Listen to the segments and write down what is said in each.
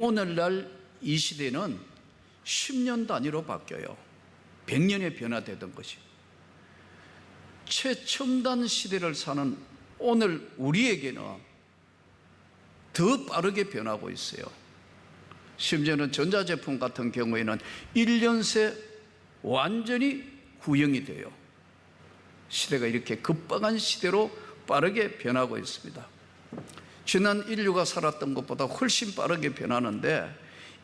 오늘날 이 시대는 10년 단위로 바뀌어요. 100년의 변화되던 것이. 최첨단 시대를 사는 오늘 우리에게는 더 빠르게 변하고 있어요. 심지어는 전자제품 같은 경우에는 1년 새 완전히 구형이 돼요. 시대가 이렇게 급박한 시대로 빠르게 변하고 있습니다. 지난 인류가 살았던 것보다 훨씬 빠르게 변하는데,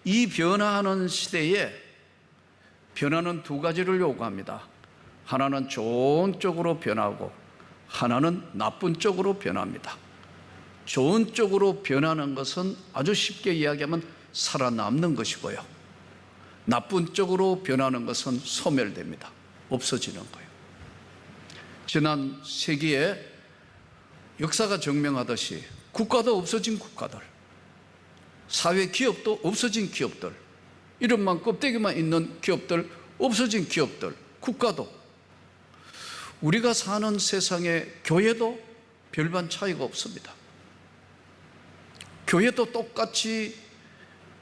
이 변화하는 시대에 변화는 두 가지를 요구합니다. 하나는 좋은 쪽으로 변하고 하나는 나쁜 쪽으로 변합니다. 좋은 쪽으로 변하는 것은 아주 쉽게 이야기하면 살아남는 것이고요, 나쁜 쪽으로 변하는 것은 소멸됩니다. 없어지는 거예요. 지난 세기에 역사가 증명하듯이 국가도 없어진 국가들, 사회 기업도 없어진 기업들, 이름만 껍데기만 있는 기업들, 없어진 기업들, 국가도, 우리가 사는 세상에 교회도 별반 차이가 없습니다. 교회도 똑같이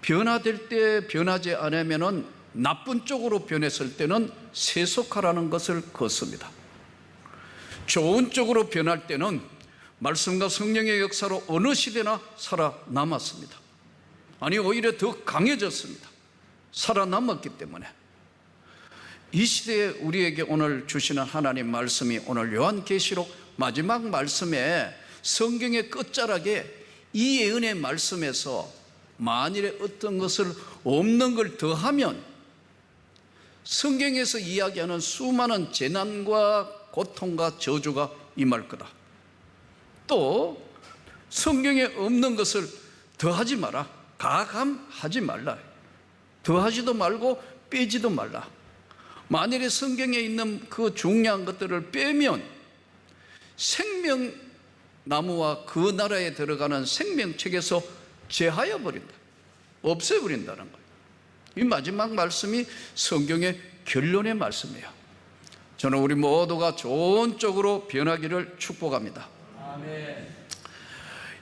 변화될 때 변하지 않으면 나쁜 쪽으로 변했을 때는 세속화라는 것을 걷습니다. 좋은 쪽으로 변할 때는 말씀과 성령의 역사로 어느 시대나 살아남았습니다. 아니, 오히려 더 강해졌습니다. 살아남았기 때문에. 이 시대에 우리에게 오늘 주시는 하나님 말씀이 오늘 요한계시록 마지막 말씀에 성경의 끝자락에 이 예언의 말씀에서 만일에 어떤 것을 없는 걸 더하면 성경에서 이야기하는 수많은 재난과 고통과 저주가 임할 거다. 또 성경에 없는 것을 더하지 마라. 가감하지 말라. 더하지도 말고 빼지도 말라. 만일에 성경에 있는 그 중요한 것들을 빼면 생명나무와 그 나라에 들어가는 생명책에서 제하여 버린다. 없애버린다는 거예요. 이 마지막 말씀이 성경의 결론의 말씀이에요. 저는 우리 모두가 좋은 쪽으로 변하기를 축복합니다. 아멘.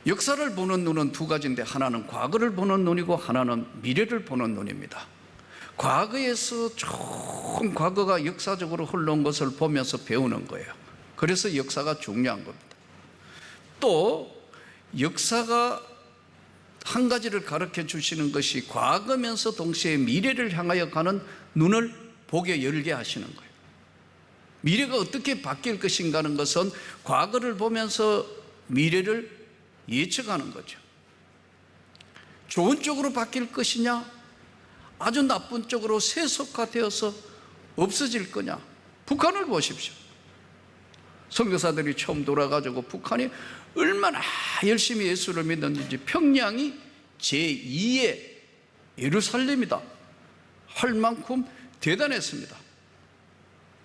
역사를 보는 눈은 두 가지인데, 하나는 과거를 보는 눈이고 하나는 미래를 보는 눈입니다. 과거에서 좋은 과거가 역사적으로 흘러온 것을 보면서 배우는 거예요. 그래서 역사가 중요한 겁니다. 또 역사가 한 가지를 가르쳐 주시는 것이 과거면서 동시에 미래를 향하여 가는 눈을 보게 열게 하시는 거예요. 미래가 어떻게 바뀔 것인가 하는 것은 과거를 보면서 미래를 예측하는 거죠. 좋은 쪽으로 바뀔 것이냐, 아주 나쁜 쪽으로 세속화되어서 없어질 거냐. 북한을 보십시오. 선교사들이 처음 돌아가지고 북한이 얼마나 열심히 예수를 믿었는지, 평양이 제2의 예루살렘이다 할 만큼 대단했습니다.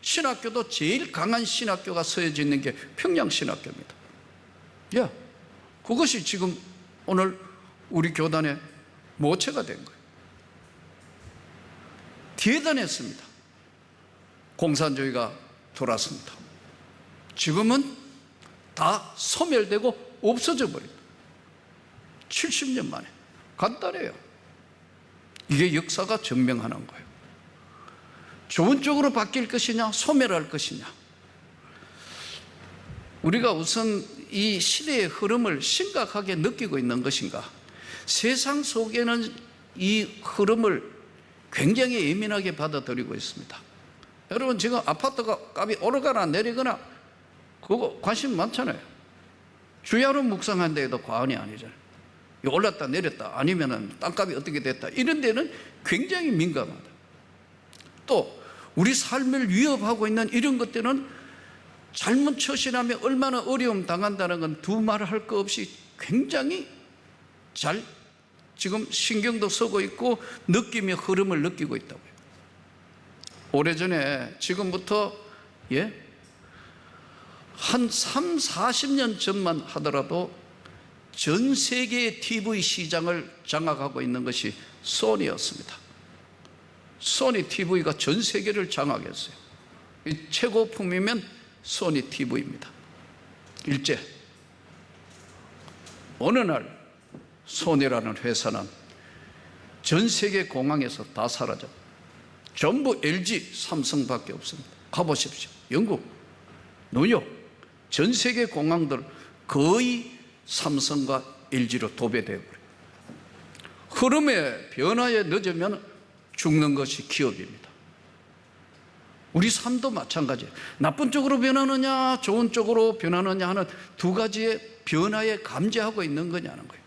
신학교도 제일 강한 신학교가 서여져 있는 게 평양 신학교입니다. 그것이 지금 오늘 우리 교단의 모체가 된 거예요. 대단했습니다. 공산주의가 돌았습니다. 지금은 다 소멸되고 없어져 버린다. 70년 만에. 간단해요. 이게 역사가 증명하는 거예요. 좋은 쪽으로 바뀔 것이냐, 소멸할 것이냐. 우리가 우선 이 시대의 흐름을 심각하게 느끼고 있는 것인가. 세상 속에는 이 흐름을 굉장히 예민하게 받아들이고 있습니다. 여러분, 지금 아파트가 값이 오르거나 내리거나 그거 관심 많잖아요. 주야로 묵상한데도 과언이 아니잖아요. 올랐다 내렸다, 아니면은 땅값이 어떻게 됐다, 이런 데는 굉장히 민감하다. 또 우리 삶을 위협하고 있는 이런 것들은 잘못 처신하면 얼마나 어려움 당한다는 건 두말 할 거 없이 굉장히 잘 지금 신경도 쓰고 있고 느낌의 흐름을 느끼고 있다고요. 오래전에, 지금부터 한 3, 40년 전만 하더라도 전 세계의 TV 시장을 장악하고 있는 것이 소니였습니다. 소니 TV가 전 세계를 장악했어요. 최고품이면 소니 TV입니다. 일제 어느 날 소니라는 회사는 전 세계 공항에서 다 사라져. 전부 LG, 삼성밖에 없습니다. 가보십시오. 영국, 뉴욕, 전 세계 공항들 거의 삼성과 LG로 도배되어 버려요. 흐름의 변화에 늦으면 죽는 것이 기업입니다. 우리 삶도 마찬가지예요. 나쁜 쪽으로 변하느냐 좋은 쪽으로 변하느냐 하는 두 가지의 변화에 감지하고 있는 거냐는 거예요.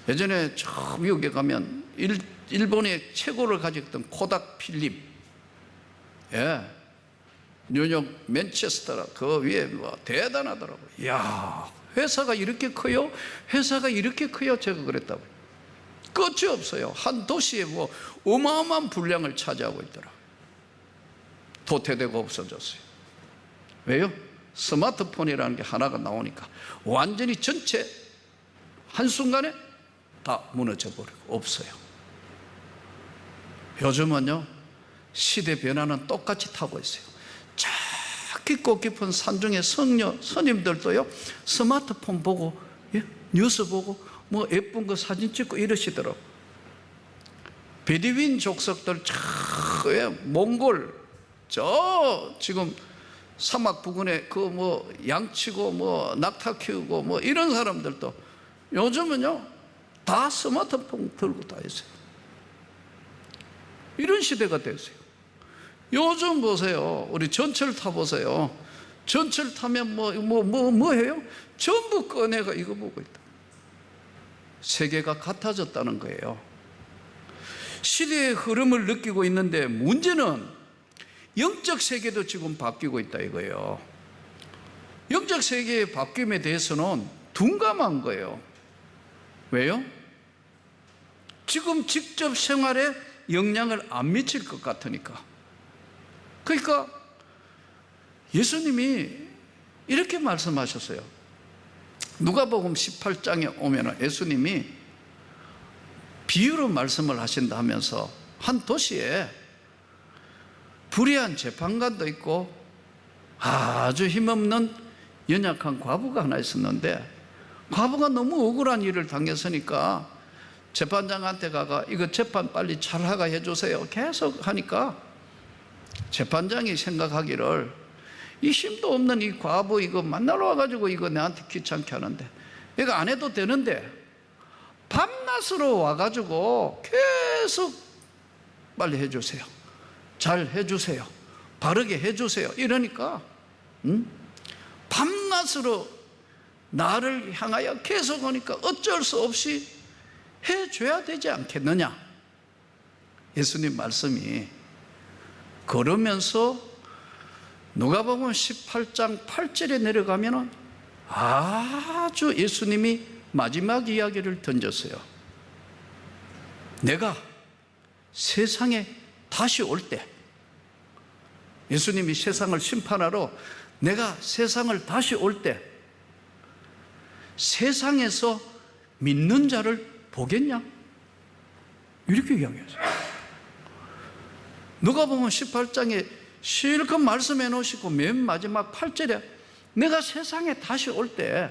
예전에 저 미국에 가면 일본의 최고를 가졌던 코닥 필름, 뉴욕 맨체스터 그 위에 뭐 대단하더라고요. 이야, 회사가 이렇게 커요? 회사가 이렇게 커요? 제가 그랬다고요. 끝이 없어요. 한 도시에 뭐 어마어마한 분량을 차지하고 있더라고요. 도태되고 없어졌어요. 왜요? 스마트폰이라는 게 하나가 나오니까 완전히 전체 한순간에 다 무너져 버리고 없어요. 요즘은요, 시대 변화는 똑같이 타고 있어요. 저 깊고 깊은 산중의 스님들도요, 스마트폰 보고, 뉴스 보고, 뭐 예쁜 거 사진 찍고 이러시더라고. 베두인 족속들, 몽골, 저 지금 사막 부근에 그 뭐 양치고 뭐 낙타 키우고 뭐 이런 사람들도 요즘은요 다 스마트폰 들고 다 있어요. 이런 시대가 됐어요. 요즘 보세요. 우리 전철 타보세요. 전철 타면 뭐 해요? 전부 꺼내가 이거 보고 있다. 세계가 같아졌다는 거예요. 시대의 흐름을 느끼고 있는데 문제는 영적 세계도 지금 바뀌고 있다 이거예요. 영적 세계의 바뀜에 대해서는 둔감한 거예요. 왜요? 지금 직접 생활에 영향을 안 미칠 것 같으니까. 그러니까 예수님이 이렇게 말씀하셨어요. 누가복음 18장에 오면 예수님이 비유로 말씀을 하신다 하면서 한 도시에 불의한 재판관도 있고 아주 힘없는 연약한 과부가 하나 있었는데, 과부가 너무 억울한 일을 당했으니까 재판장한테 가가 이거 재판 빨리 잘 하가 해주세요 계속 하니까, 재판장이 생각하기를 이 힘도 없는 이 과부 이거 만나러 와가지고 이거 내한테 귀찮게 하는데 이거 안 해도 되는데 밤낮으로 와가지고 계속 빨리 해주세요, 잘 해주세요, 바르게 해주세요 이러니까 밤낮으로 나를 향하여 계속 오니까 어쩔 수 없이 해줘야 되지 않겠느냐. 예수님 말씀이 그러면서 누가복음 18장 8절에 내려가면 아주 예수님이 마지막 이야기를 던졌어요. 내가 세상에 다시 올 때, 예수님이 세상을 심판하러 내가 세상을 다시 올 때 세상에서 믿는 자를 보겠냐? 이렇게 이야기했어요. 누가복음 18장에 실컷 말씀해 놓으시고 맨 마지막 8절에 내가 세상에 다시 올 때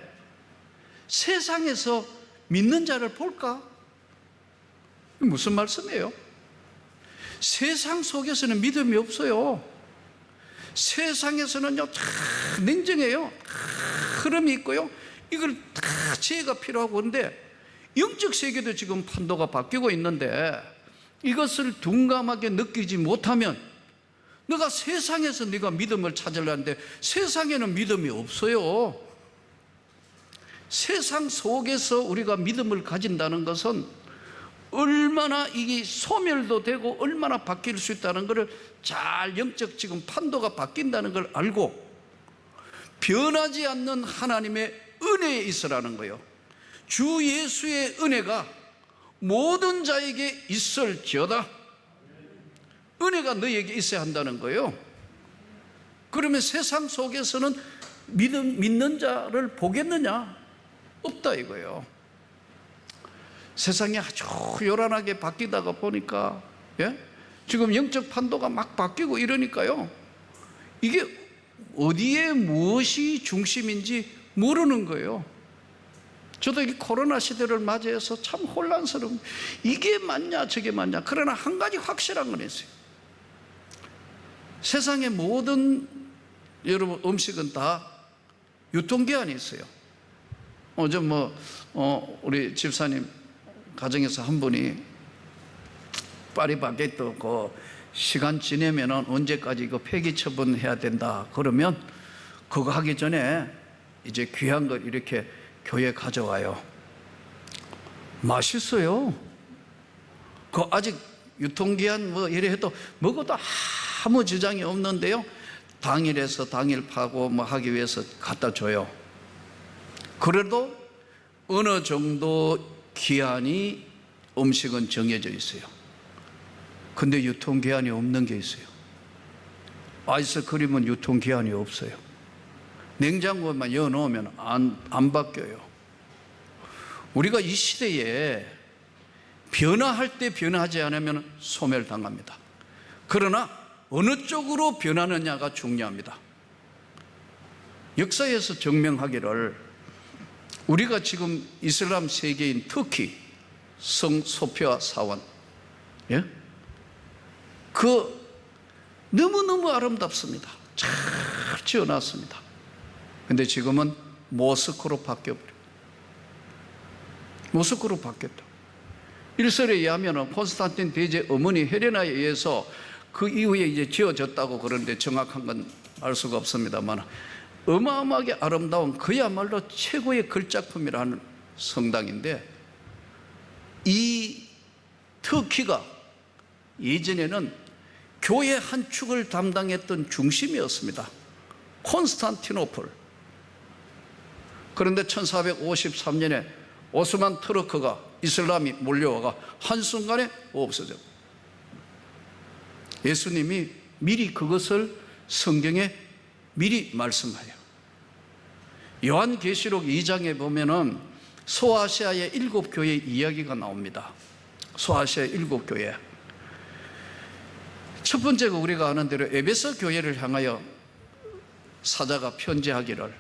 세상에서 믿는 자를 볼까? 무슨 말씀이에요? 세상 속에서는 믿음이 없어요. 세상에서는요 다 냉정해요. 다 흐름이 있고요, 이걸 다 지혜가 필요하고. 그런데 영적 세계도 지금 판도가 바뀌고 있는데 이것을 둔감하게 느끼지 못하면, 너가 세상에서 네가 믿음을 찾으려는데 세상에는 믿음이 없어요. 세상 속에서 우리가 믿음을 가진다는 것은 얼마나 이게 소멸도 되고 얼마나 바뀔 수 있다는 것을 잘, 영적 지금 판도가 바뀐다는 걸 알고 변하지 않는 하나님의 은혜에 있으라는 거예요. 주 예수의 은혜가 모든 자에게 있을지어다. 은혜가 너에게 있어야 한다는 거예요. 그러면 세상 속에서는 믿는 자를 보겠느냐? 없다 이거예요. 세상이 아주 요란하게 바뀌다가 보니까, 지금 영적 판도가 막 바뀌고 이러니까요, 이게 어디에 무엇이 중심인지 모르는 거예요. 저도 이 코로나 시대를 맞이해서 참 혼란스러운, 이게 맞냐 저게 맞냐. 그러나 한 가지 확실한 건 있어요. 세상의 모든 여러분 음식은 다 유통기한이 있어요. 어제 우리 집사님 가정에서 한 분이 파리바게뜨 그 시간 지내면은 언제까지 이거 폐기 처분해야 된다 그러면 그거 하기 전에 이제 귀한 걸 이렇게 교회 가져와요. 맛있어요. 그 아직 유통기한 이래 해도 먹어도 아무 지장이 없는데요, 당일에서 당일 파고 하기 위해서 갖다 줘요. 그래도 어느 정도 기한이 음식은 정해져 있어요. 근데 유통기한이 없는 게 있어요. 아이스크림은 유통기한이 없어요. 냉장고에만 넣어놓으면 안 바뀌어요. 우리가 이 시대에 변화할 때 변화하지 않으면 소멸당합니다. 그러나 어느 쪽으로 변하느냐가 중요합니다. 역사에서 증명하기를, 우리가 지금 이슬람 세계인 터키 성 소피아 사원, 너무너무 아름답습니다. 잘 지어놨습니다. 근데 지금은 모스크로 바뀌어버려요. 모스크로 바뀌었다. 일설에 의하면 콘스탄틴 대제 어머니 헬레나에 의해서 그 이후에 이제 지어졌다고 그러는데 정확한 건 알 수가 없습니다만, 어마어마하게 아름다운 그야말로 최고의 걸작품이라는 성당인데, 이 터키가 예전에는 교회 한 축을 담당했던 중심이었습니다. 콘스탄티노플. 그런데 1453년에 오스만 터르크가 이슬람이 몰려와가 한순간에 없어졌고, 예수님이 미리 그것을 성경에 미리 말씀해요. 요한계시록 2장에 보면은 소아시아의 7교회 이야기가 나옵니다. 소아시아의 7교회. 첫 번째가 우리가 아는 대로 에베소 교회를 향하여 사자가 편지하기를,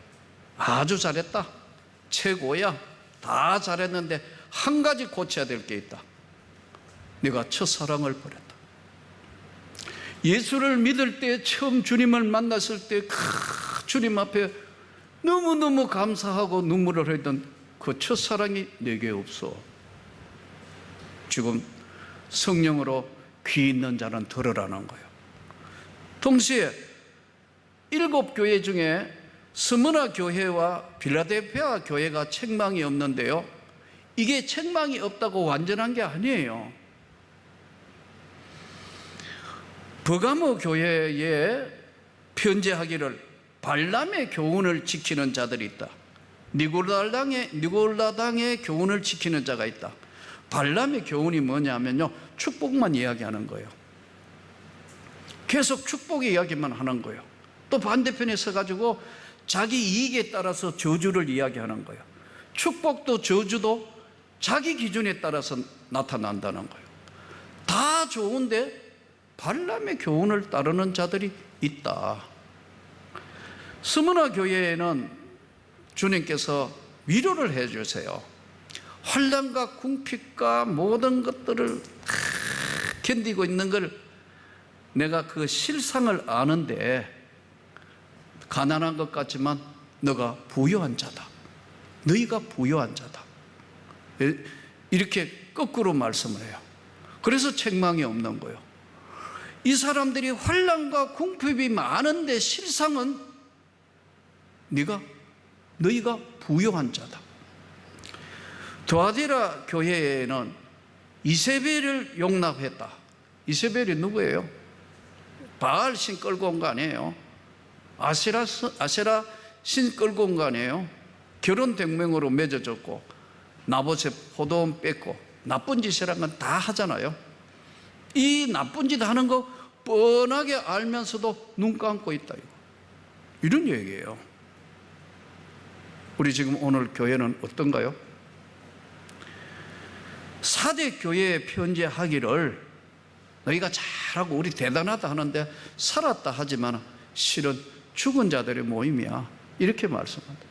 아주 잘했다, 최고야, 다 잘했는데 한 가지 고쳐야 될 게 있다. 네가 첫사랑을 버렸다. 예수를 믿을 때, 처음 주님을 만났을 때 주님 앞에 너무너무 감사하고 눈물을 흘리던 그 첫사랑이 내게 없어. 지금 성령으로 귀 있는 자는 들으라는 거예요. 동시에 7교회 중에 스무나 교회와 빌라델피아 교회가 책망이 없는데요, 이게 책망이 없다고 완전한 게 아니에요. 버가모 교회에 편지하기를, 발람의 교훈을 지키는 자들이 있다. 니골라당의 교훈을 지키는 자가 있다. 발람의 교훈이 뭐냐면요, 축복만 이야기하는 거예요. 계속 축복 이야기만 하는 거예요. 또 반대편에 서가지고 자기 이익에 따라서 저주를 이야기하는 거예요. 축복도 저주도 자기 기준에 따라서 나타난다는 거예요. 다 좋은데 발람의 교훈을 따르는 자들이 있다. 스무나 교회에는 주님께서 위로를 해주세요. 환난과 궁핍과 모든 것들을 견디고 있는 걸 내가 그 실상을 아는데, 가난한 것 같지만 너가 부유한 자다. 너희가 부유한 자다. 이렇게 거꾸로 말씀을 해요. 그래서 책망이 없는 거예요. 이 사람들이 환난과 궁핍이 많은데 실상은 너희가 부유한 자다. 두아디라 교회에는 이세벨을 용납했다. 이세벨이 누구예요? 바알 신 끌고 온 거 아니에요. 아세라 신 끌고 온 거 아니에요. 결혼 백명으로 맺어졌고 나봇의 포도원 뺏고 나쁜 짓이란 건 다 하잖아요. 이 나쁜 짓 하는 거 뻔하게 알면서도 눈 감고 있다, 이런 얘기예요. 우리 지금 오늘 교회는 어떤가요? 4대 교회에 편지하기를, 너희가 잘하고 우리 대단하다 하는데 살았다 하지만 실은 죽은 자들의 모임이야, 이렇게 말씀한다.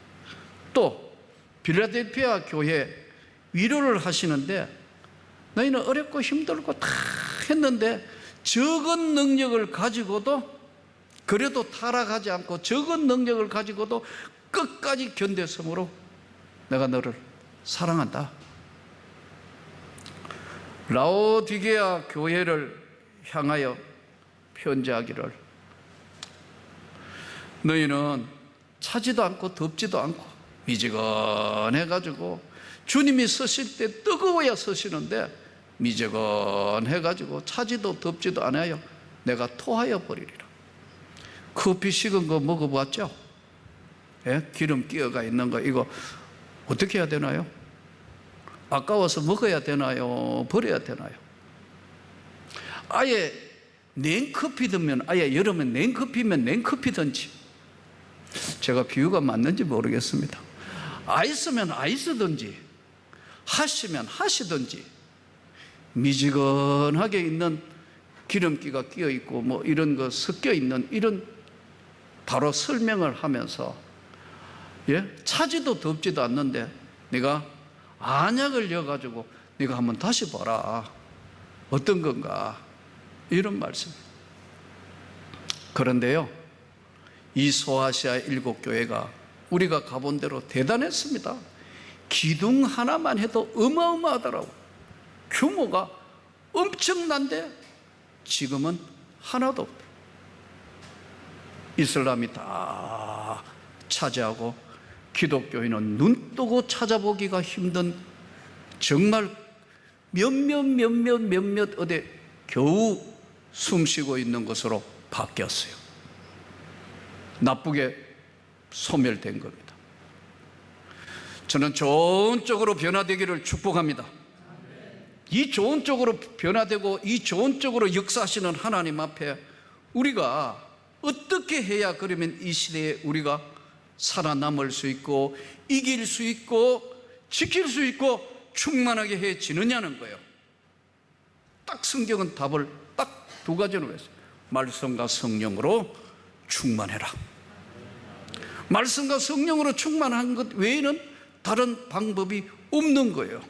또 필라델피아 교회 위로를 하시는데, 너희는 어렵고 힘들고 다 했는데 적은 능력을 가지고도, 그래도 타락하지 않고 적은 능력을 가지고도 끝까지 견뎠으므로 내가 너를 사랑한다. 라오디게아 교회를 향하여 편지하기를, 너희는 차지도 않고 덥지도 않고 미지근해가지고, 주님이 서실 때 뜨거워야 서시는데 미지근해가지고 차지도 덥지도 않아요. 내가 토하여 버리리라. 커피 식은 거 먹어봤죠? 예? 기름 끼어가 있는 거, 이거 어떻게 해야 되나요? 아까워서 먹어야 되나요? 버려야 되나요? 아예 냉커피든, 아예 여름에 냉커피면 냉커피든지, 제가 비유가 맞는지 모르겠습니다. 아이스면 아이스든지, 핫이면 핫이든지, 미지근하게 있는 기름기가 끼어 있고 뭐 이런 거 섞여 있는, 이런 바로 설명을 하면서, 예? 차지도 덥지도 않는데 네가 안약을 여가지고 네가 한번 다시 봐라, 어떤 건가, 이런 말씀. 그런데요, 이 소아시아 7교회가 우리가 가본 대로 대단했습니다. 기둥 하나만 해도 어마어마하더라고. 규모가 엄청난데 지금은 하나도 없다. 이슬람이 다 차지하고 기독교인은 눈 뜨고 찾아보기가 힘든, 정말 몇몇 어디 겨우 숨쉬고 있는 것으로 바뀌었어요. 나쁘게 소멸된 겁니다. 저는 좋은 쪽으로 변화되기를 축복합니다. 이 좋은 쪽으로 변화되고 이 좋은 쪽으로 역사하시는 하나님 앞에 우리가 어떻게 해야 그러면 이 시대에 우리가 살아남을 수 있고 이길 수 있고 지킬 수 있고 충만하게 해지느냐는 거예요. 딱 성경은 답을 딱 두 가지로 했어요. 말씀과 성령으로 충만해라. 말씀과 성령으로 충만한 것 외에는 다른 방법이 없는 거예요.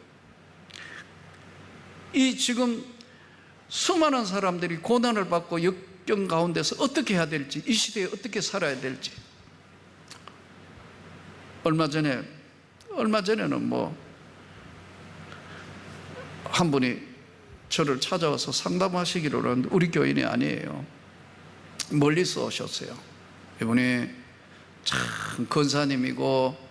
이 지금 수많은 사람들이 고난을 받고 역경 가운데서 어떻게 해야 될지, 이 시대에 어떻게 살아야 될지. 얼마 전에는 뭐 한 분이 저를 찾아와서 상담하시기로 하는데, 우리 교인이 아니에요. 멀리서 오셨어요. 이분이 참 권사님이고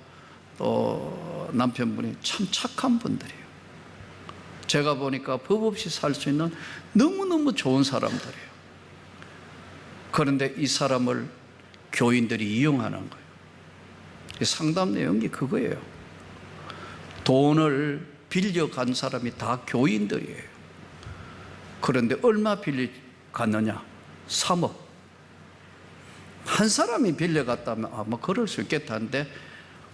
또 남편분이 참 착한 분들이에요. 제가 보니까 법 없이 살 수 있는 너무너무 좋은 사람들이에요. 그런데 이 사람을 교인들이 이용하는 거예요. 상담 내용이 그거예요. 돈을 빌려간 사람이 다 교인들이에요. 그런데 얼마 빌려갔느냐? 3억. 한 사람이 빌려갔다면 뭐 그럴 수 있겠다는데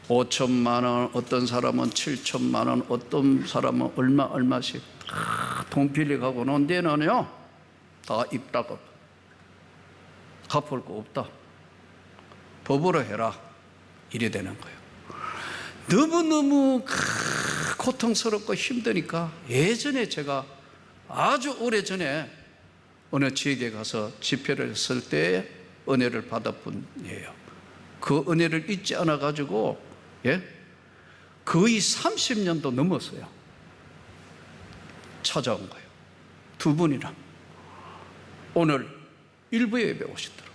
5천만 원, 어떤 사람은 7천만 원, 어떤 사람은 얼마씩 돈 빌려가고 논 데는요 다 입다고 갚을 거 없다, 법으로 해라, 이래 되는 거예요. 너무너무 고통스럽고 힘드니까, 예전에 제가 아주 오래전에 어느 지역에 가서 집회를 했을 때 은혜를 받았던 분이에요. 그 은혜를 잊지 않아 가지고 거의 30년도 넘었어요. 찾아온 거예요. 두 분이나 오늘 일부 예배 오시더라고요.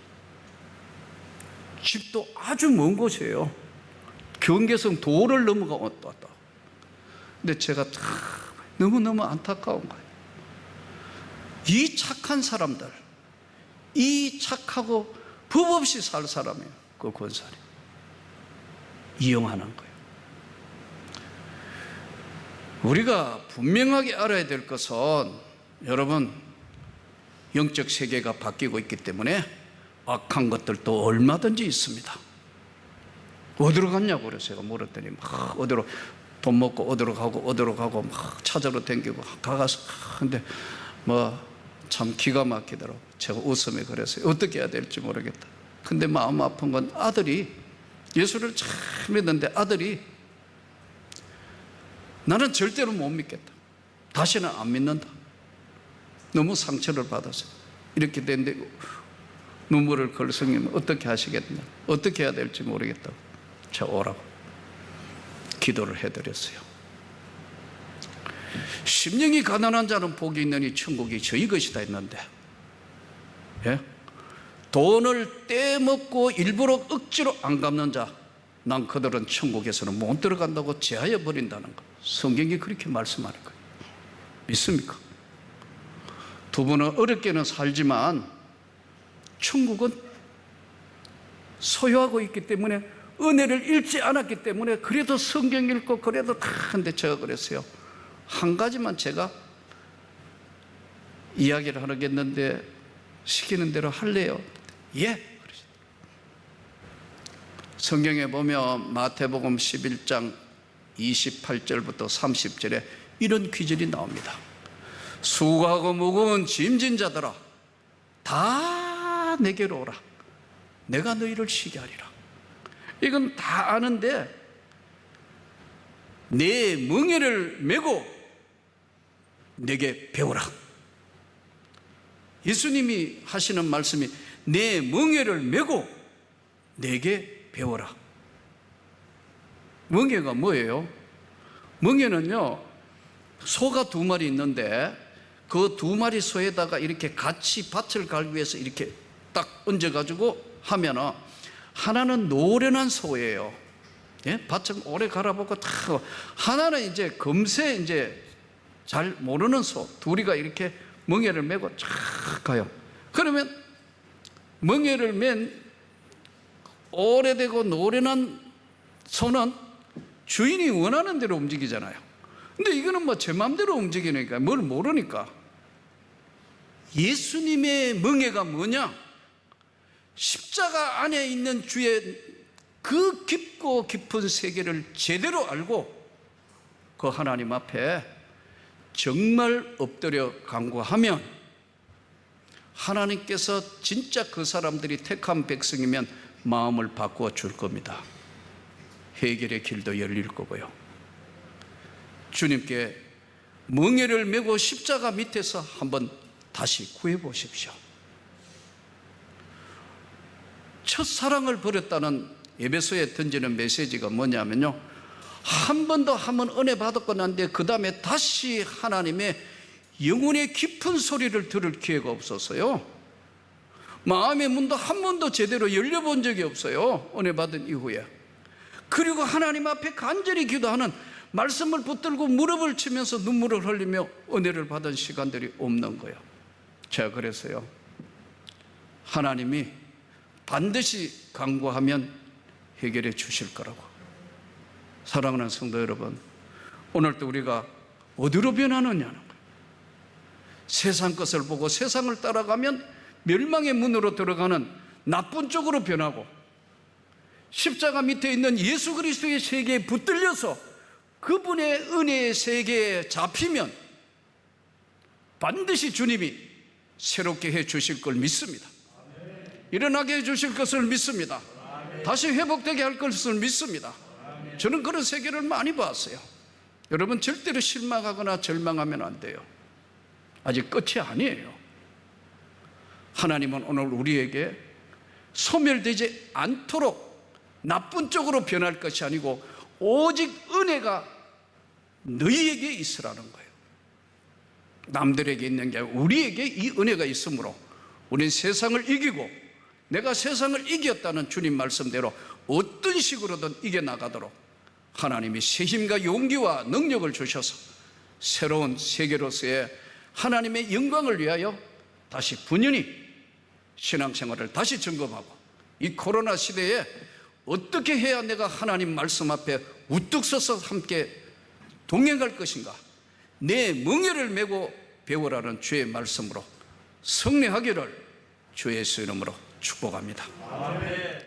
집도 아주 먼 곳이에요. 경계선 도를 넘어가 왔다. 근데 제가 너무너무 안타까운 거예요. 이 착한 사람들, 이 착하고 법 없이 살 사람이에요. 그 권사님 이용하는 거예요. 우리가 분명하게 알아야 될 것은, 여러분, 영적 세계가 바뀌고 있기 때문에 악한 것들도 얼마든지 있습니다. 어디로 갔냐고 그래서 제가 물었더니 막 어디로 돈 먹고 어디로 가고 막 찾아러 다니고 가서, 근데 뭐 참 기가 막히더라고. 제가 웃음에 그랬어요. 어떻게 해야 될지 모르겠다. 근데 마음 아픈 건 아들이 예수를 참 믿는데 아들이 나는 절대로 못 믿겠다. 다시는 안 믿는다. 너무 상처를 받아서 이렇게 된데 눈물을 걸성이면 어떻게 하시겠냐, 어떻게 해야 될지 모르겠다고 저 오라고 기도를 해드렸어요. 심령이 가난한 자는 복이 있느니 천국이 저희 것이다 했는데, 예? 돈을 떼먹고 일부러 억지로 안 갚는 자, 난 그들은 천국에서는 못 들어간다고 제하여 버린다는 것. 성경이 그렇게 말씀하는 거예요. 믿습니까? 두 분은 어렵게는 살지만 천국은 소유하고 있기 때문에, 은혜를 잃지 않았기 때문에 그래도 성경 읽고 그래도 다 한데, 제가 그랬어요. 한 가지만 제가 이야기를 하겠는데 시키는 대로 할래요? 예. 성경에 보면 마태복음 11장 28절부터 30절에 이런 귀절이 나옵니다. 수고하고 무거운 짐진 자들아 다 내게로 오라. 내가 너희를 쉬게 하리라. 이건 다 아는데, 내 멍에를 메고 내게 배우라. 예수님이 하시는 말씀이 내 멍에를 메고 내게 배워라. 멍에가 뭐예요? 멍에는요, 소가 두 마리 있는데 그 두 마리 소에다가 이렇게 같이 밭을 갈기 위해서 이렇게 딱 얹어가지고 하면은, 하나는 노련한 소예요. 예? 밭을 오래 갈아보고 다. 하나는 이제 금세 이제 잘 모르는 소. 둘이가 이렇게 멍에를 메고 쫙 가요. 그러면 멍에를 맨 오래되고 노련한 소는 주인이 원하는 대로 움직이잖아요. 근데 이거는 뭐 제 마음대로 움직이니까, 뭘 모르니까. 예수님의 멍에가 뭐냐? 십자가 안에 있는 주의 그 깊고 깊은 세계를 제대로 알고 그 하나님 앞에 정말 엎드려 간구하면, 하나님께서 진짜 그 사람들이 택한 백성이면 마음을 바꾸어 줄 겁니다. 해결의 길도 열릴 거고요. 주님께 멍에를 메고 십자가 밑에서 한번 다시 구해 보십시오. 첫사랑을 버렸다는 에베소에 던지는 메시지가 뭐냐면요, 한 번 더 하면 은혜 받았고 난데 그 다음에 다시 하나님의 영혼의 깊은 소리를 들을 기회가 없었어요. 마음의 문도 한 번도 제대로 열려본 적이 없어요, 은혜 받은 이후에. 그리고 하나님 앞에 간절히 기도하는, 말씀을 붙들고 무릎을 치면서 눈물을 흘리며 은혜를 받은 시간들이 없는 거예요. 제가 그랬어요. 하나님이 반드시 간구하면 해결해 주실 거라고. 사랑하는 성도 여러분, 오늘도 우리가 어디로 변하느냐는 거예요. 세상 것을 보고 세상을 따라가면 멸망의 문으로 들어가는 나쁜 쪽으로 변하고, 십자가 밑에 있는 예수 그리스도의 세계에 붙들려서 그분의 은혜의 세계에 잡히면 반드시 주님이 새롭게 해 주실 걸 믿습니다. 일어나게 해 주실 것을 믿습니다. 다시 회복되게 할 것을 믿습니다. 저는 그런 세계를 많이 봤어요. 여러분, 절대로 실망하거나 절망하면 안 돼요. 아직 끝이 아니에요. 하나님은 오늘 우리에게 소멸되지 않도록 나쁜 쪽으로 변할 것이 아니고 오직 은혜가 너희에게 있으라는 거예요. 남들에게 있는 게 아니라 우리에게 이 은혜가 있으므로 우린 세상을 이기고, 내가 세상을 이겼다는 주님 말씀대로 어떤 식으로든 이겨나가도록 하나님이 새 힘과 용기와 능력을 주셔서 새로운 세계로서의 하나님의 영광을 위하여 다시 분연히 신앙생활을 다시 점검하고, 이 코로나 시대에 어떻게 해야 내가 하나님 말씀 앞에 우뚝 서서 함께 동행할 것인가, 내 멍에를 메고 배우라는 주의 말씀으로 승리하기를 주 예수 이름으로 축복합니다. 아멘.